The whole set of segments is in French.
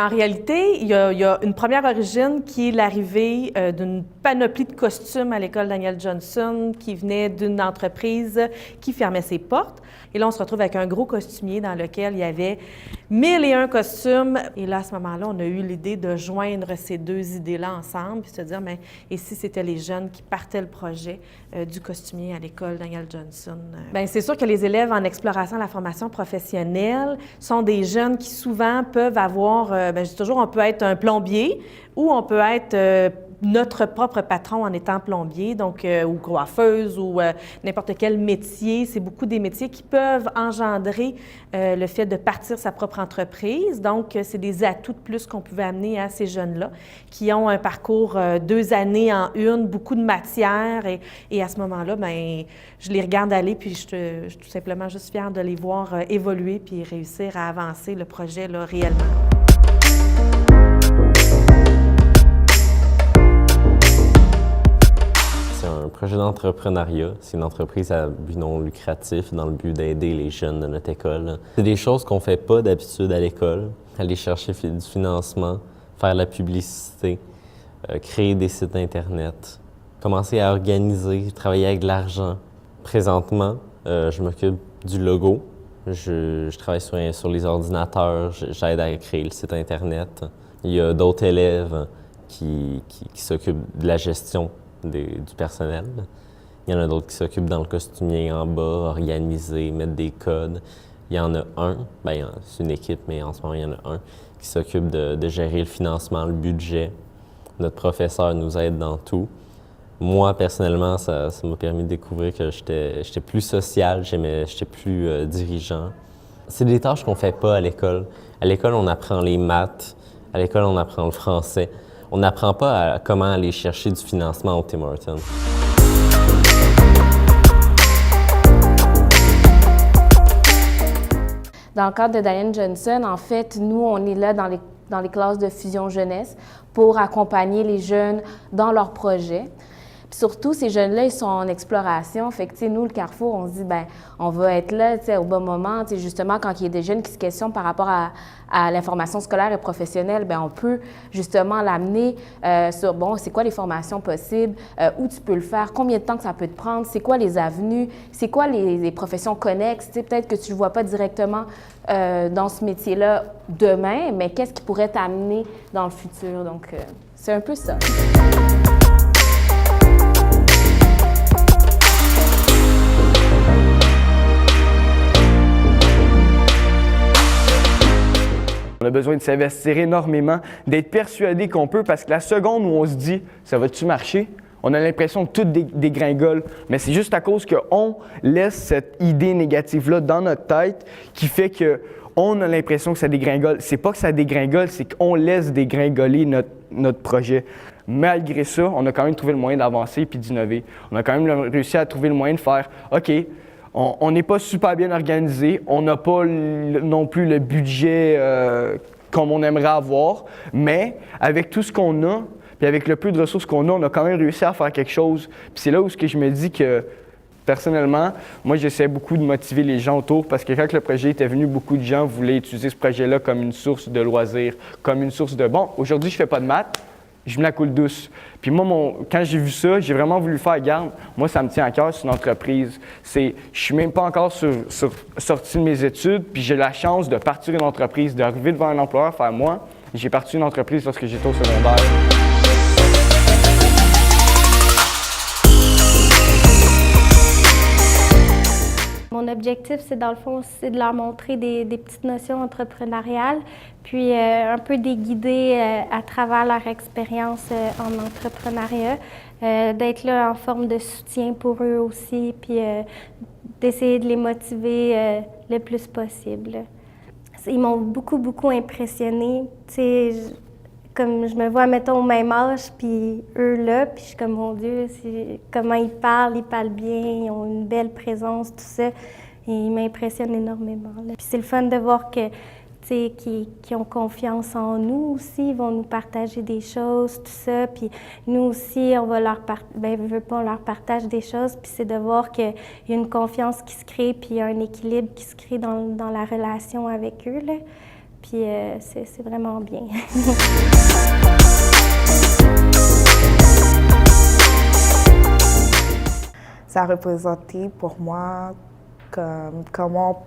En réalité, il y a une première origine qui est l'arrivée d'une panoplie de costumes à l'école Daniel Johnson qui venait d'une entreprise qui fermait ses portes. Et là, on se retrouve avec un gros costumier dans lequel il y avait 1001 costumes. Et là, à ce moment-là, on a eu l'idée de joindre ces deux idées-là ensemble puis se dire, mais et si c'était les jeunes qui partaient le projet du costumier à l'école Daniel Johnson? Bien, c'est sûr que les élèves en exploration à la formation professionnelle sont des jeunes qui souvent peuvent avoir, bien, je dis toujours, on peut être un plombier ou on peut être notre propre patron en étant plombier, donc ou coiffeuse ou n'importe quel métier. C'est beaucoup des métiers qui peuvent engendrer le fait de partir sa propre entreprise. Donc, c'est des atouts de plus qu'on pouvait amener à ces jeunes-là qui ont un parcours 2 années en une, beaucoup de matière. Et à ce moment-là, bien, je les regarde aller puis je suis tout simplement juste fière de les voir évoluer puis réussir à avancer le projet là, réellement. C'est un projet d'entrepreneuriat. C'est une entreprise à but non lucratif dans le but d'aider les jeunes de notre école. C'est des choses qu'on ne fait pas d'habitude à l'école. Aller chercher du financement, faire la publicité, créer des sites Internet, commencer à organiser, travailler avec de l'argent. Présentement, je m'occupe du logo. Je travaille sur les ordinateurs, j'aide à créer le site Internet. Il y a d'autres élèves qui s'occupent de la gestion du personnel. Il y en a d'autres qui s'occupent dans le costumier en bas, organiser, mettre des codes. Il y en a un, bien, c'est une équipe, mais en ce moment, il y en a un qui s'occupe de gérer le financement, le budget. Notre professeur nous aide dans tout. Moi, personnellement, ça m'a permis de découvrir que j'étais plus social, j'étais plus dirigeant. C'est des tâches qu'on ne fait pas à l'école. À l'école, on apprend les maths. À l'école, on apprend le français. On n'apprend pas comment aller chercher du financement au Tim Hortons. Dans le cadre de Daniel Johnson, en fait, nous, on est là dans les classes de fusion jeunesse pour accompagner les jeunes dans leurs projets. Puis surtout, ces jeunes-là, ils sont en exploration. Fait que, tu sais, nous, le Carrefour, on se dit, bien, on va être là, tu sais, au bon moment. Tu sais, justement, quand il y a des jeunes qui se questionnent par rapport à l'information scolaire et professionnelle, bien, on peut justement l'amener sur, bon, c'est quoi les formations possibles, où tu peux le faire, combien de temps que ça peut te prendre, c'est quoi les avenues, c'est quoi les professions connexes. Tu sais, peut-être que tu ne le vois pas directement dans ce métier-là demain, mais qu'est-ce qui pourrait t'amener dans le futur? Donc, c'est un peu ça. On a besoin de s'investir énormément, d'être persuadé qu'on peut, parce que la seconde où on se dit « ça va-tu marcher ?» on a l'impression que tout dégringole, mais c'est juste à cause qu'on laisse cette idée négative-là dans notre tête qui fait qu'on a l'impression que ça dégringole. C'est pas que ça dégringole, c'est qu'on laisse dégringoler notre projet. Malgré ça, on a quand même trouvé le moyen d'avancer et d'innover. On a quand même réussi à trouver le moyen de faire « OK, on n'est pas super bien organisé, on n'a pas non plus le budget comme on aimerait avoir, mais avec tout ce qu'on a, puis avec le peu de ressources qu'on a, on a quand même réussi à faire quelque chose. Puis c'est là où je me dis que, personnellement, moi, j'essaie beaucoup de motiver les gens autour parce que quand le projet était venu, beaucoup de gens voulaient utiliser ce projet-là comme une source de loisirs, comme une source de « bon, aujourd'hui, je fais pas de maths, je me la coule douce. » Puis moi, quand j'ai vu ça, j'ai vraiment voulu faire garde. Moi, ça me tient à cœur, c'est une entreprise. Je suis même pas encore sorti de mes études, puis j'ai la chance de partir une entreprise, d'arriver devant un employeur, faire moi. J'ai parti une entreprise lorsque j'étais au secondaire. Mon objectif, c'est dans le fond, c'est de leur montrer des petites notions entrepreneuriales, puis un peu les guider à travers leur expérience en entrepreneuriat, d'être là en forme de soutien pour eux aussi, puis d'essayer de les motiver le plus possible. Ils m'ont beaucoup impressionnée. Tu sais, comme je me vois, mettons, au même âge, puis eux là, puis je suis comme, mon Dieu, comment ils parlent bien, ils ont une belle présence, tout ça. Et ils m'impressionnent énormément. Là. Puis c'est le fun de voir que, tu sais, qu'ils ont confiance en nous aussi, ils vont nous partager des choses, tout ça. Puis nous aussi, on va on leur partage des choses, puis c'est de voir qu'il y a une confiance qui se crée, puis il y a un équilibre qui se crée dans la relation avec eux, là. Puis c'est vraiment bien. Ça a représenté pour moi comme comment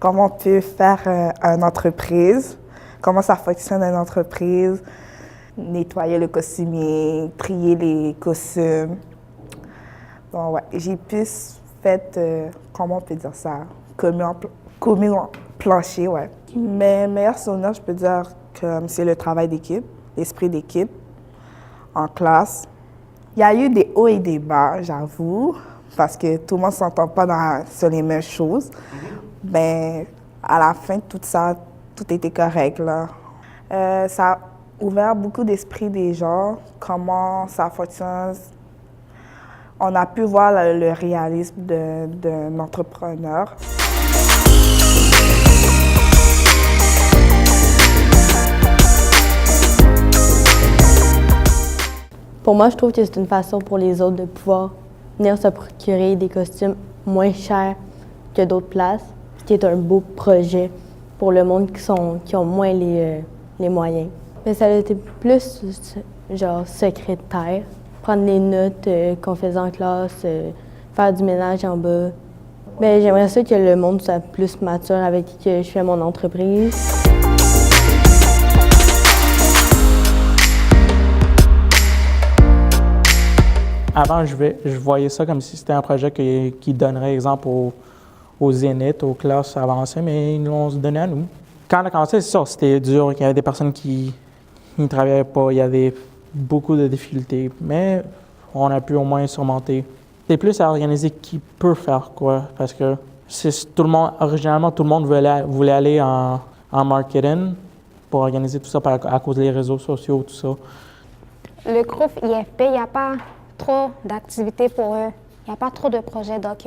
on peut faire une entreprise, comment ça fonctionne une entreprise, nettoyer le costumier, trier les costumes. Bon, ouais, j'ai plus fait, comment on peut dire ça, commis en plancher, ouais. Mes meilleurs souvenirs, je peux dire que c'est le travail d'équipe, l'esprit d'équipe en classe. Il y a eu des hauts et des bas, j'avoue, parce que tout le monde ne s'entend pas sur les mêmes choses. Mais à la fin, tout était correct, là. Ça a ouvert beaucoup d'esprit des gens, comment ça fonctionne. On a pu voir le réalisme d'un entrepreneur. Pour moi, je trouve que c'est une façon pour les autres de pouvoir venir se procurer des costumes moins chers que d'autres places, ce qui est un beau projet pour le monde qui ont moins les moyens. Mais ça a été plus genre secrétaire, prendre les notes qu'on faisait en classe, faire du ménage en bas. Mais j'aimerais ça que le monde soit plus mature avec qui je fais mon entreprise. Avant, je voyais ça comme si c'était un projet qui donnerait exemple aux Zénith, aux classes avancées, mais ils l'ont donné à nous. Quand on a commencé, c'est ça, c'était dur. Il y avait des personnes qui ne travaillaient pas, il y avait beaucoup de difficultés, mais on a pu au moins surmonter. C'est plus à organiser qui peut faire quoi, parce que originalement, tout le monde voulait aller en marketing pour organiser tout ça à cause des réseaux sociaux, tout ça. Le groupe IFP, il n'y a pas trop d'activités pour eux. Il n'y a pas trop de projets. Donc,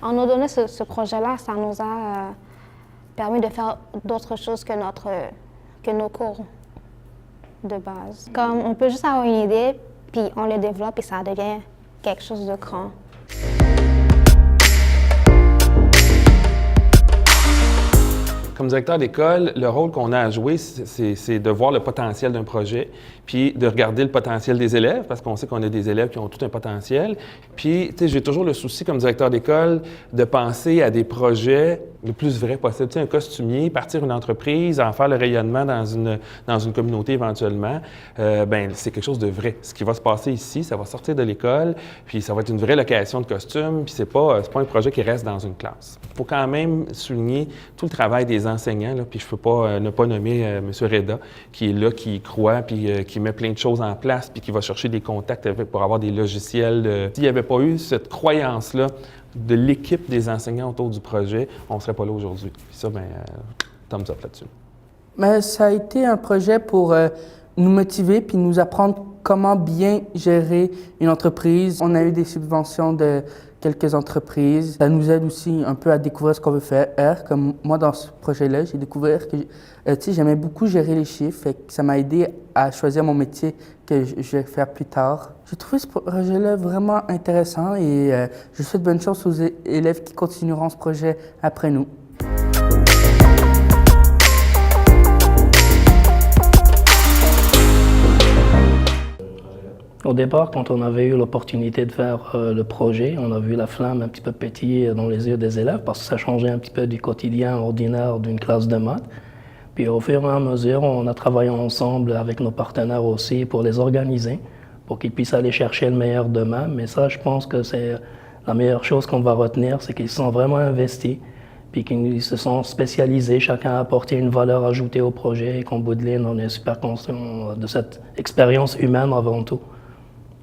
en nous donnant ce projet-là, ça nous a permis de faire d'autres choses que nos cours de base. Comme on peut juste avoir une idée, puis on le développe et ça devient quelque chose de grand. Comme directeur d'école, le rôle qu'on a à jouer, c'est de voir le potentiel d'un projet, puis de regarder le potentiel des élèves, parce qu'on sait qu'on a des élèves qui ont tout un potentiel. Puis, tu sais, j'ai toujours le souci, comme directeur d'école, de penser à des projets le plus vrai possible. Tu sais, un costumier, partir une entreprise, en faire le rayonnement dans une communauté éventuellement, ben c'est quelque chose de vrai. Ce qui va se passer ici, ça va sortir de l'école, puis ça va être une vraie location de costumes, puis c'est pas un projet qui reste dans une classe. Il faut quand même souligner tout le travail des enseignants, là, puis je ne peux pas ne pas nommer M. Reda, qui est là, qui y croit, puis qui met plein de choses en place, puis qui va chercher des contacts pour avoir des logiciels. S'il n'y avait pas eu cette croyance-là de l'équipe des enseignants autour du projet, on ne serait pas là aujourd'hui. Puis ça, bien, thumbs up là-dessus. Mais ça a été un projet pour nous motiver puis nous apprendre comment bien gérer une entreprise. On a eu des subventions de quelques entreprises. Ça nous aide aussi un peu à découvrir ce qu'on veut faire. Comme moi, dans ce projet-là, j'ai découvert que j'aimais beaucoup gérer les chiffres. Et ça m'a aidé à choisir mon métier que je vais faire plus tard. J'ai trouvé ce projet-là vraiment intéressant et je souhaite bonne chance aux élèves qui continueront ce projet après nous. Au départ, quand on avait eu l'opportunité de faire le projet, on a vu la flamme un petit peu pétiller dans les yeux des élèves parce que ça changeait un petit peu du quotidien ordinaire d'une classe de maths. Puis au fur et à mesure, on a travaillé ensemble avec nos partenaires aussi pour les organiser, pour qu'ils puissent aller chercher le meilleur demain. Mais ça, je pense que c'est la meilleure chose qu'on va retenir, c'est qu'ils se sont vraiment investis, puis qu'ils se sont spécialisés, chacun a apporté une valeur ajoutée au projet et qu'en bout de ligne, on est super conscient de cette expérience humaine avant tout.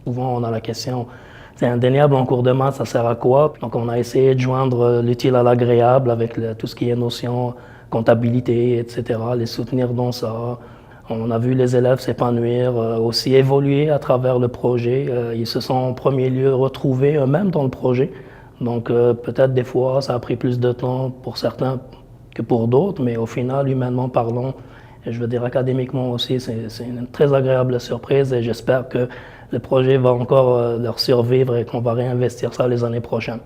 Souvent, on a la question, c'est indéniable en cours de maths, ça sert à quoi? Donc, on a essayé de joindre l'utile à l'agréable avec tout ce qui est notion, comptabilité, etc., les soutenir dans ça. On a vu les élèves s'épanouir, aussi évoluer à travers le projet. Ils se sont en premier lieu retrouvés eux-mêmes dans le projet. Donc, peut-être des fois, ça a pris plus de temps pour certains que pour d'autres, mais au final, humainement parlant, et je veux dire académiquement aussi, c'est une très agréable surprise et j'espère que le projet va encore leur survivre et qu'on va réinvestir ça les années prochaines.